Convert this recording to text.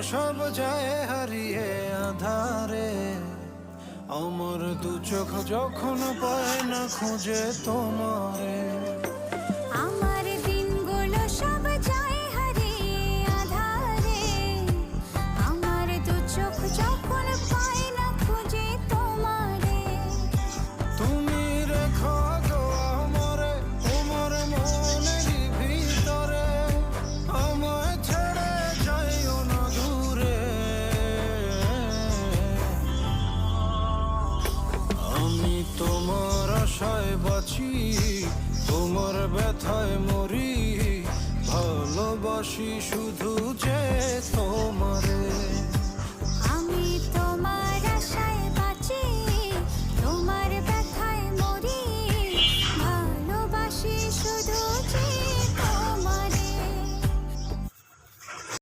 সব যায় হারিয়ে আধারে, আমার দু চোখ যখন পায় না খুঁজে তোমারে। আমার দিনগুলো সব যায় হারিয়ে আঁধারে, আমার দু চোখ যখন পায় না খুঁজে তোমারে। তুমি রেখো গো আমারে তোমার মনেরই ভিতরে, আমায় ছেড়ে যাইও না দূরে। আমি তোমার আশায় বাঁচি, তোমার ব্যথায় মরি, ভালোবাসি শুধু যে তোমারে।